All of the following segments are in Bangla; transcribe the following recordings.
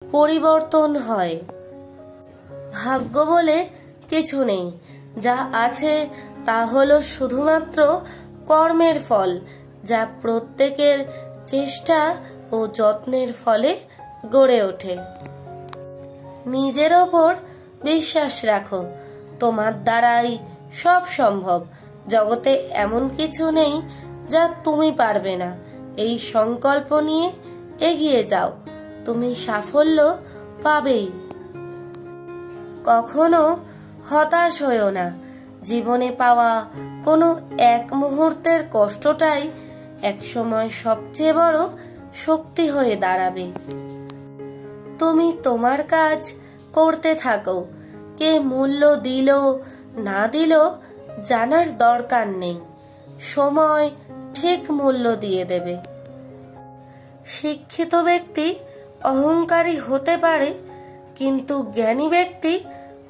পরিবর্তন হয়। ভাগ্য বলে কিছু নেই, যা আছে তা হলো শুধুমাত্র কর্মের ফল, যা প্রত্যেকের চেষ্টা ও যত্নের ফলে গড়ে ওঠে। নিজের ওপর বিশ্বাস রাখো, তোমার দ্বারাই সব সম্ভব। জগতে এমন কিছু নেই যা তুমি পারবে না। এই সংকল্প নিয়ে এগিয়ে যাও, তুমি সাফল্য পাবেই। কখনো হতাশ হয়ো না। জীবনে পাওয়া কোনো এক মুহূর্তের কষ্টটাই একসময় সবচেয়ে বড় শক্তি হয়ে দাঁড়াবে। তুমি তোমার কাজ করতে থাকো, কে মূল্য দিল না দিল জানার দরকার নেই, সময় ঠিক মূল্য দিয়ে দেবে। শিক্ষিত ব্যক্তি অহংকারী হতে পারে, কিন্তু জ্ঞানী ব্যক্তি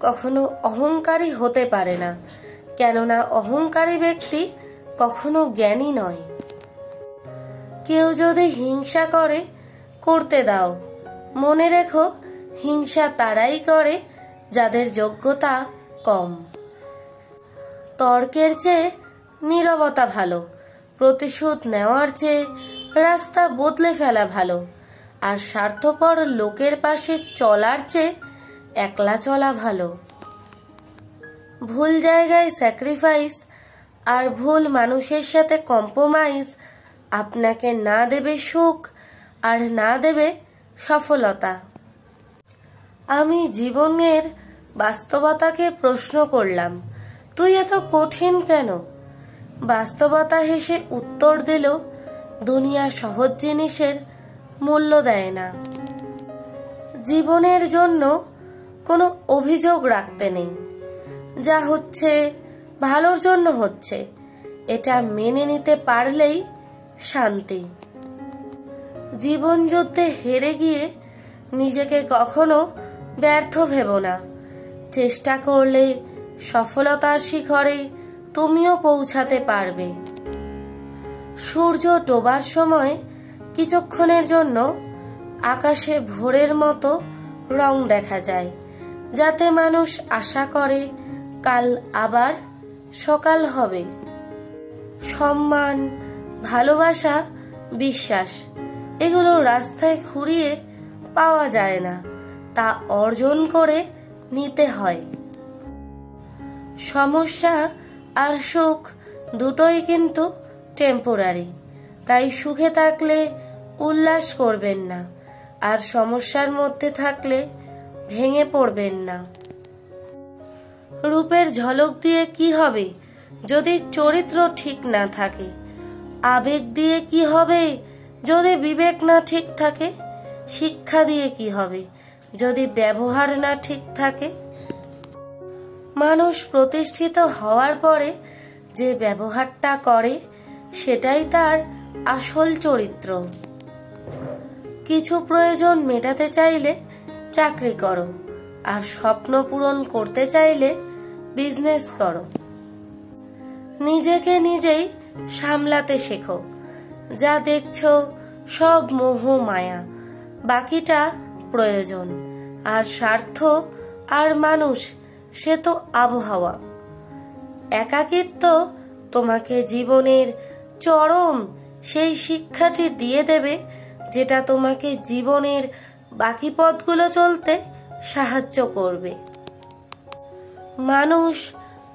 কখনো অহংকারী হতে পারে না, কেননা অহংকারী ব্যক্তি কখনো জ্ঞানী নয়। কেউ যদি হিংসা করে, করতে দাও। মনে রেখো, হিংসা তারাই করে যাদের যোগ্যতা কম। তর্কের চেয়ে নীরবতা ভালো, প্রতিশোধ নেওয়ার চেয়ে রাস্তা বদলে ফেলা ভালো, আর স্বার্থপর লোকের পাশে চলার চেয়ে একলা চলা ভালো। ভুল জায়গায় স্যাক্রিফাইস আর ভুল মানুষের সাথে কম্প্রোমাইজ আপনাকে না দেবে সুখ আর না দেবে সফলতা। আমি জীবনের বাস্তবতাকে প্রশ্ন করলাম, তুই এত কঠিন কেন? বাস্তবতা হেসে উত্তর দিল, দুনিয়া সহজ জিনিসের মূল্য দেয় না। জীবনের জন্য কোনো অভিযোগ রাখতে নেই। যা হচ্ছে ভালোর জন্য হচ্ছে, এটা মেনে নিতে পারলেই শান্তি। জীবন যুদ্ধে হেরে গিয়ে নিজেকে কখনো ব্যর্থ ভেবো না। চেষ্টা করলে সফলতার শিখরে তুমিও পৌঁছাতে পারবে। সূর্য ডোবার সময় কিছুক্ষণের জন্য আকাশে ভোরের মতো রং দেখা যায়, যাতে মানুষ আশা করে কাল আবার সকাল হবে। সম্মান, ভালোবাসা, বিশ্বাস এগুলো রাস্তায় খুঁড়িয়ে পাওয়া যায় না, তা অর্জন করে নিতে হয়। সমস্যা আর সুখ দুটোই কিন্তু টেম্পোরারি, তাই সুখে থাকলে উল্লাস করবেন না, আর সমস্যার মধ্যে থাকলে ভেঙে পড়বেন না। রূপের ঝলক দিয়ে কি হবে যদি চরিত্র ঠিক না থাকে? আবেগ দিয়ে কি হবে যদি বিবেক না ঠিক থাকে? শিক্ষা দিয়ে কি হবে যদি ব্যবহার না ঠিক থাকে? মানুষ প্রতিষ্ঠিত হওয়ার পরে যে ব্যবহারটা করে সেটাই তার আসল চরিত্র। কিছু প্রয়োজন মেটাতে চাইলে চাকরি করো, আর স্বপ্ন পূরণ করতে চাইলে বিজনেস করো। নিজেকে নিজেই সামলাতে শেখো। যা দেখছো সব মোহ মায়া, বাকিটা প্রয়োজন। আর স্বার্থ আর মানুষ সে তো আবহাওয়া। একাকিত্ব তোমাকে জীবনের চরম সেই শিক্ষাটি দিয়ে দেবে, যেটা তোমাকে জীবনের বাকি পথগুলো চলতে সাহায্য করবে। মানুষ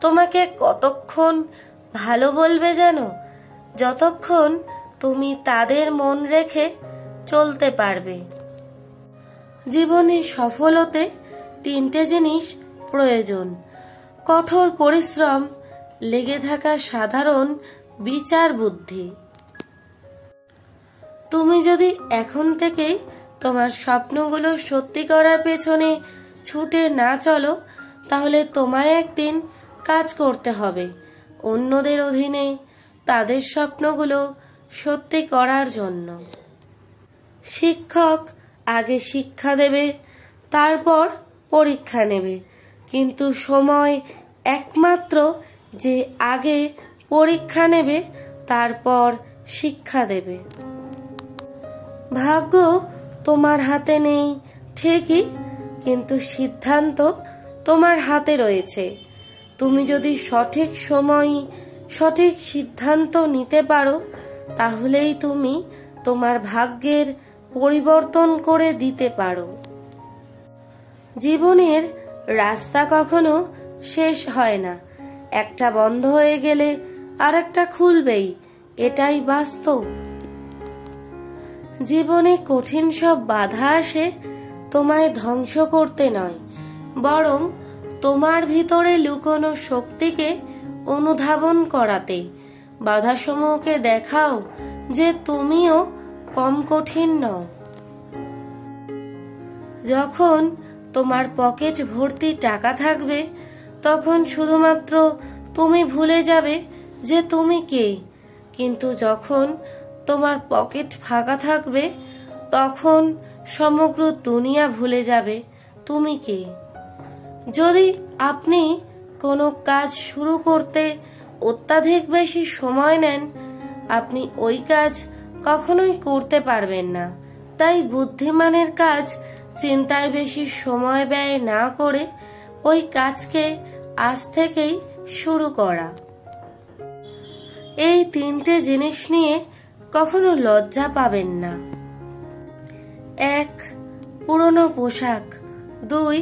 তোমাকে কতক্ষণ ভালো বলবে জানো? যতক্ষণ তুমি তাদের মন রেখে চলতে পারবে। জীবনে সফল হতে 3টে জিনিস প্রয়োজন: কঠোর পরিশ্রম, লেগে থাকা সাধারণ বিচার বুদ্ধি। তুমি যদি এখন থেকেই তোমার স্বপ্নগুলো সত্যি করার পেছনে ছুটে না চলো, তাহলে তোমায় একদিন কাজ করতে হবে অন্যদের অধীনে তাদের স্বপ্নগুলো সত্যি করার জন্য। শিক্ষক আগে শিক্ষা দেবে, তারপর পরীক্ষা নেবে, কিন্তু সময় একমাত্র যে আগে পরীক্ষা নেবে তারপর শিক্ষা দেবে। ভাগ্য তোমার হাতে নেই, ঠিকই, কিন্তু সিদ্ধান্ত তোমার হাতে রয়েছে। তুমি যদি সঠিক সময়ে সঠিক সিদ্ধান্ত নিতে পারো, তাহলেই তুমি তোমার ভাগ্যের পরিবর্তন করে দিতে পারো। জীবনের রাস্তা কখনো শেষ হয় না, একটা বন্ধ হয়ে গেলে আরেকটা খুলবেই, এটাই বাস্তব। জীবনে কঠিন সব বাধা আসে তোমায় ধ্বংস করতে নয়, বরং তোমার ভিতরে লুকোনো শক্তিকে অনুধাবন করাতে। বাধাসমূহকে দেখাও যে তুমিও কম কঠিন নও। যখন তোমার পকেট ভর্তি টাকা থাকবে, তখন শুধুমাত্র তুমি ভুলে যাবে যে তুমি কে। কিন্তু যখন তোমার পকেট ফাঁকা থাকবে, তখন সমগ্র দুনিয়া ভুলে যাবে তুমি কে। যদি আপনি কোনো কাজ শুরু করতে অত্যাধিক বেশি সময় নেন, আপনি ওই কাজ কখনোই করতে পারবেন না। তাই বুদ্ধিমানের কাজ চিন্তায় বেশি সময় ব্যয় না করে ওই কাজকে আজ থেকেই শুরু করা। এই তিনটে জিনিস নিয়ে কখনো লজ্জা পাবেন না। 1. পুরনো পোশাক। 2.